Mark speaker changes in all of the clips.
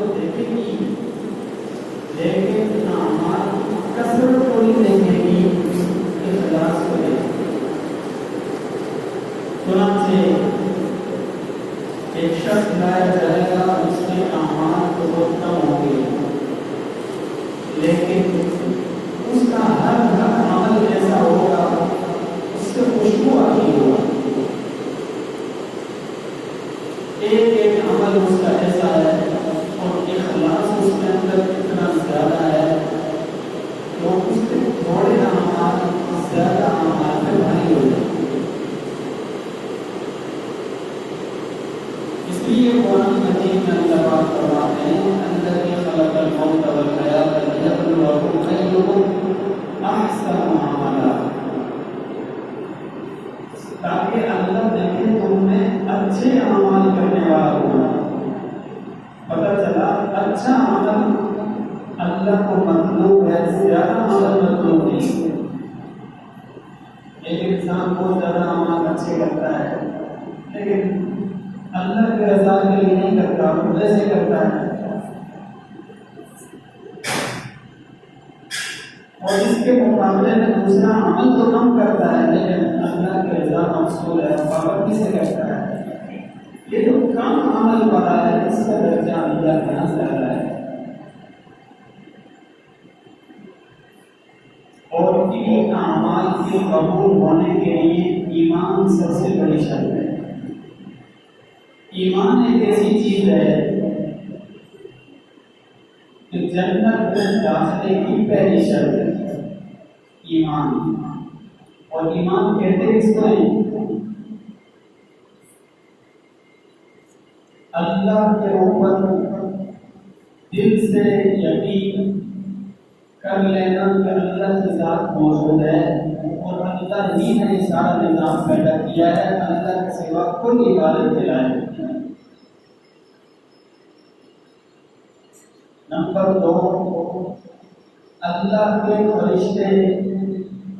Speaker 1: تو دیکھے گی، لیکن اعمال کثرت کو نہیں دیکھے گی، اخلاص کو دیکھے گی۔ چنانچہ ایک شخص لایا جائے گا، اس کے اعمال تو بہت کم ہوں گے، لیکن اس کا ہر عمل ایسا ہوگا، اس سے خوشبو آتی ہوگا، ایک عمل اس کا ایسا ہے اور اخلاص اس کے اندر اتنا زیادہ ہے تو اس کے تھوڑے اعمال زیادہ اعمال میں بھاری ہو جائے۔ اس لیے قرآن مجید میں اللہ پاک فرماتے ہیں الذی خلق الموت والحیاۃ لیبلوکم ایکم احسن عملا، تاکہ اللہ دیکھے تم میں اچھے اعمال کرنے والا ہونا۔ پتہ چلا اچھا عمل اللہ کو مطلوب ہے، زیادہ عمل مطلوب نہیں۔ ایک انسان بہت زیادہ عمل اچھے کرتا ہے لیکن اللہ کے رضا کے لیے نہیں کرتا، ویسے کرتا ہے، اور اس کے مقابلے میں دوسرا عمل تو کم کرتا ہے لیکن اللہ کے رضا مقصود ہے، پابندی سے کرتا ہے۔ یہ جو کم عمل والا ہے اس کا درجہ اللہ کے یہاں زیادہ ہے، اور ان اعمال کے قبول ہونے کے لیے ایمان سب سے بڑی شرط ہے۔ ایمان ایک ایسی چیز ہے کہ جنت میں داخلے کی پہلی شرط ہے ایمان، اور ایمان کہتے اس کو ہیں اللہ کے اوپر دل سے یقین کر لینا کہ اللہ کی ذات موجود ہے اور اللہ ہی نے سارا نظام پیدا کیا ہے، اللہ کے سوا کوئی عبادت کے لائق نہیں۔ نمبر 2، اللہ کے فرشتے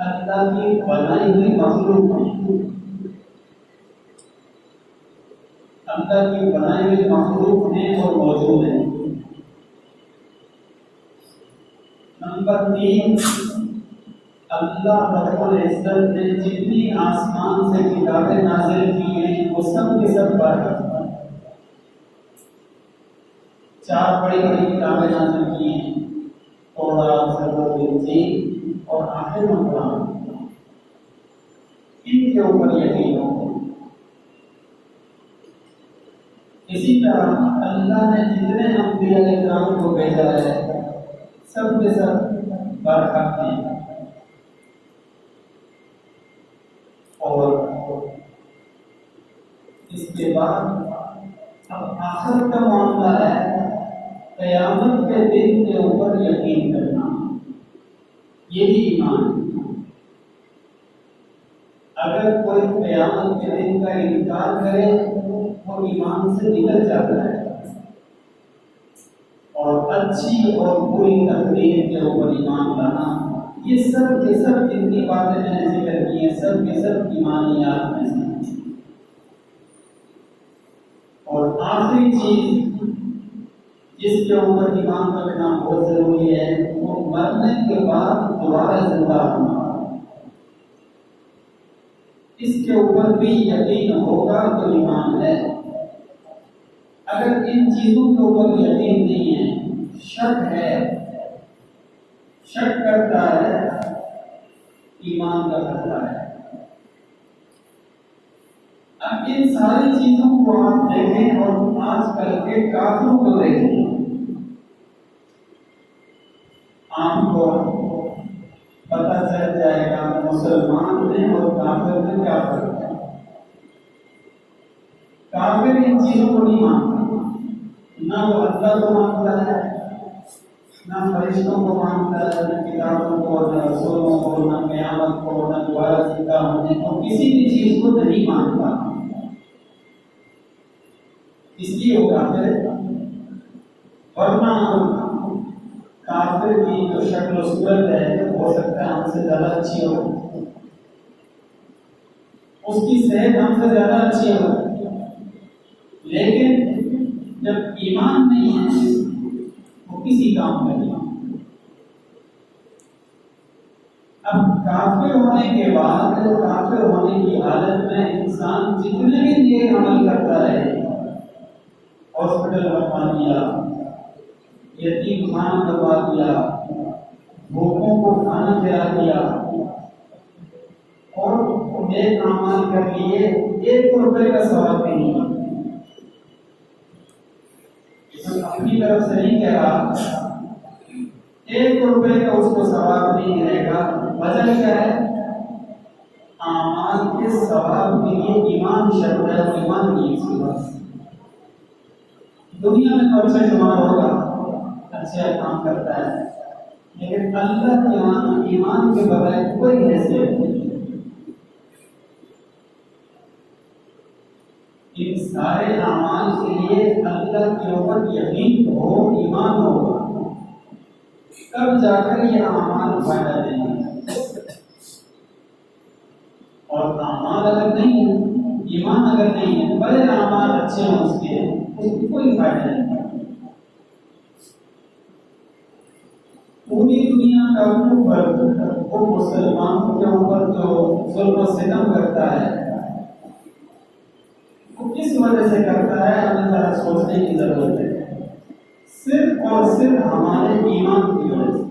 Speaker 1: اللہ کی بنائی ہوئی مخلوق ہیں، اللہ کی بنائی ہوئی مخلوق ہیں اور موجود ہیں۔ نمبر 3، اللہ رب العزت نے جتنی آسمان سے کتابیں نازل کی ہیں وہ سب کے سب برکت ہیں۔ 4 بڑی بڑی کتابیں نازل کی ہیں، تورات، زبور، انجیل اور آخر قرآن، ان کے اوپر یقین ہو۔ اسی طرح اللہ نے جتنے انبیاء کرام کو بھیجا ہے سب کے سب برکت ہیں، اور اس کے بعد اب آخر کا معاملہ ہے قیامت کے دن کے اوپر یقین کرنا، یہ بھی ایمان ہے۔ اگر کوئی قیامت کے دن کا انکار کرے وہ ایمان سے نکل جاتا ہے، اور اچھی اور بری تقدیر کے اوپر ایمان لانا، یہ سب کے سب جتنی باتیں میں نے ذکر کی ہیں سب کے سب ایمانیات میں سے۔ اور آخری چیز جس کے اوپر ایمان رکھنا بہت ضروری ہے وہ مرنے کے بعد دوبارہ زندہ ہونا، اس کے اوپر بھی یقین ہوگا تو ایمان ہے۔ اگر ان چیزوں کے اوپر یقین نہیں ہے، شک ہے، شک کرتا ہے، ایمان کا خطرہ ہے۔ اب ان ساری چیزوں کو آپ دیکھیں اور آج کل کے کافروں کو دیکھیں، آپ کو پتہ چل جائے گا مسلمان میں اور کافر میں کیا فرق ہے۔ کافر ان چیزوں کو نہیں مانتا، نہ وہ اللہ کو مانتا ہے، نہ فرشتوں کو مانتا ہے، نہ کتابوں کو، نہ رسولوں کو، نہ قیامت کو، نہ دوبارہ زندہ ہونے کو، کسی بھی چیز کو نہیں مانتا، اس لیے وہ کافر ہے۔ ورنہ کافر کی جو شکل و صورت ہے ہو سکتا ہے ہم سے زیادہ اچھی ہو، اس کی صحت ہم سے زیادہ اچھی ہو، لیکن جب ایمان نہیں ہے کسی کام کا نہیں۔ اب کافر ہونے کے بعد، کافر ہونے کی حالت میں انسان جتنے بھی نیک عمل کرتا ہے، ہاسپٹل بنوا دیا، یتیم خانہ بنوا دیا، بھوکوں کو کھانا کھلا دیا اور نیک اعمال کر لیے، 1 روپے کا ثواب نہیں۔ اپنی طرف سے نہیں کہہ رہا، 1 روپے کا اس کو ثواب نہیں ملے گا۔ وجہ کیا ہے؟ اعمال کے ثواب کے لیے ایمان شرط ہے، ایمان نہیں اس کے پاس۔ دنیا میں تو اچھا شمار ہوگا، اچھا کام کرتا ہے، لیکن اللہ کے یہاں ایمان کے بغیر کوئی حیثیت نہیں۔ ان سارے اعمال کے لیے اللہ کے اوپر یقین ہو، ایمان ہو، تب جا کر یہ اعمال فائدہ دیں گے۔ اور اعمال اگر نہیں ہے، ایمان اگر نہیں ہے، بڑے اعمال اچھے ہیں اس کو کوئی فائدہ نہیں۔ پوری دنیا کا اوپر وہ مسلمانوں کے اوپر جو ظلم و ستم کرتا ہے، وہ کس وجہ سے کرتا ہے؟ ہمیں ذرا سوچنے کی ضرورت ہے۔ صرف اور صرف ہمارے ایمان کی وجہ سے۔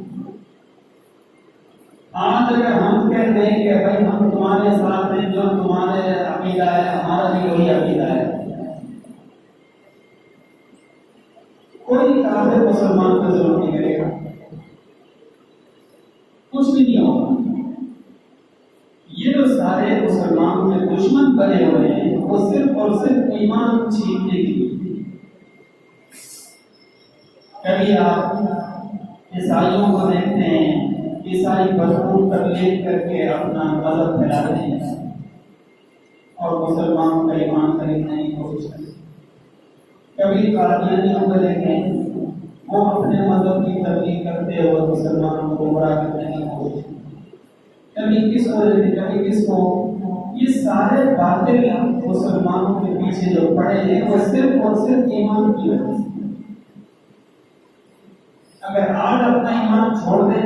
Speaker 1: آج اگر ہم کہتے ہیں کہ بھائی ہم تمہارے ساتھ ہیں، جو تمہارے عقیدہ ہے ہمارا بھی وہی عقیدہ ہے، کوئی کافر مسلمان کو ضرورت نہیں کرے گا، کچھ بھی نہیں ہوگا۔ یہ جو سارے مسلمانوں کے دشمن بنے ہوئے ہیں، وہ صرف اور صرف ایمان چھیننے کے لیے۔ کبھی آپ عیسائیوں کو دیکھتے ہیں، عیسائی بھرپور تبلیغ کر کے اپنا مذہب پھیلاتے ہیں اور مسلمانوں کا ایمان خریدنے کی کوشش کرتے ہیں۔ کبھی قادیانیوں کو دیکھیں، وہ اپنے مذہب کی تبلیغ کرتے اور مسلمانوں کو گمراہ کرنے کی کوشش کرتے ہیں۔ کبھی کس کو دیکھیں، کبھی کس کو۔ یہ سارے باطل مسلمانوں کے پیچھے جو پڑے ہیں، وہ صرف اور صرف ایمان کی وجہ سے۔ اگر آج اپنا ایمان چھوڑ دیں،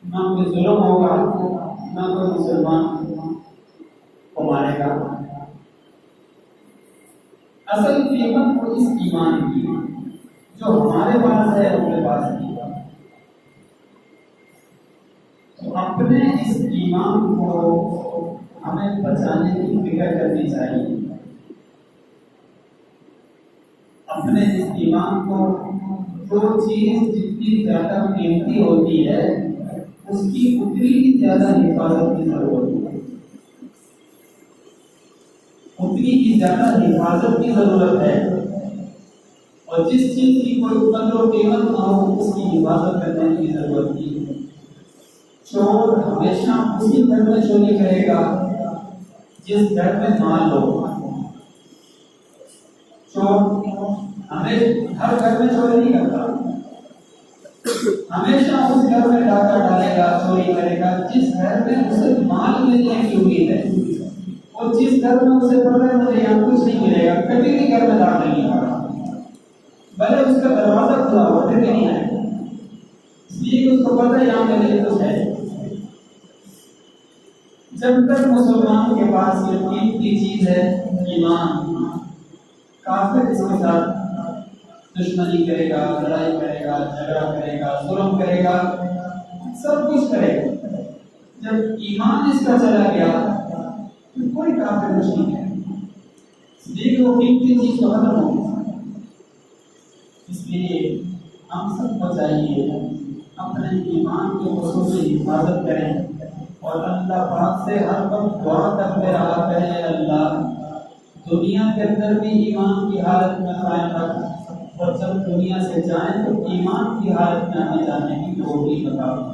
Speaker 1: نہ کوئی ظلم ہوگا، نہ کوئی مسلمان کو مارے گا۔ اصل قیمت تو اس ایمان کی جو ہمارے پاس ہے، ان کے پاس نہیں۔ تو اپنے اس ایمان کو ہمیں بچانے کی فکر کرنی چاہیے۔ اپنے اس ایمان کو، جو چیز جتنی زیادہ قیمتی ہوتی ہے، اس کی اتنی ہی زیادہ حفاظت کی ضرورت ہے، اتنی ہی زیادہ حفاظت کی ضرورت ہے۔ اور جس چیز کی کوئی قدر و قیمت نہ ہو، اس کی حفاظت کرنے کی ضرورت نہیں ہے۔ چور ہمیشہ اسی گھر میں چوری کرے گا جس گھر میں مال ہو۔ چور ہمیشہ ہر گھر میں چوری نہیں کرتا، ہمیشہ اس گھر میں ڈاکہ ڈالے گا، چوری کرے گا جس گھر میں اسے مال ملنے کی امید ہے، اور جس گھر میں اسے پتہ ہے مجھے یہاں کچھ نہیں ملے گا، کبھی بھی گھر میں داخل نہیں ہوگا، بھلے اس کا دروازہ کھلا ہوا پھر نہیں آئے گا، اس لیے کہ اس کو پتہ ہے یہاں میرے لیے کچھ ہے۔ جب تک مسلمان کے پاس یہ قیمتی چیز ہے ایمان، کافر اس کے ساتھ دشمنی کرے گا، لڑائی کرے گا، جھگڑا کرے گا، ظلم کرے گا، سب کچھ کرے گا۔ جب ایمان اس کا چلا گیا تو کوئی کافر کچھ نہیں ہے، اس لیے کہ وہ قیمتی چیز تو ختم ہو گئی۔ اس لیے ہم سب کو چاہیے اپنے ایمان کے خصوصی حفاظت کریں اور اللہ پاک سے ہر وقت دعا کرتے رہا کریں، اللہ دنیا کے اندر بھی ایمان کی حالت میں قائم رکھ، اور جب دنیا سے جائیں تو ایمان کی حالت میں ہمیں جانے کی توفیق عطا فرما۔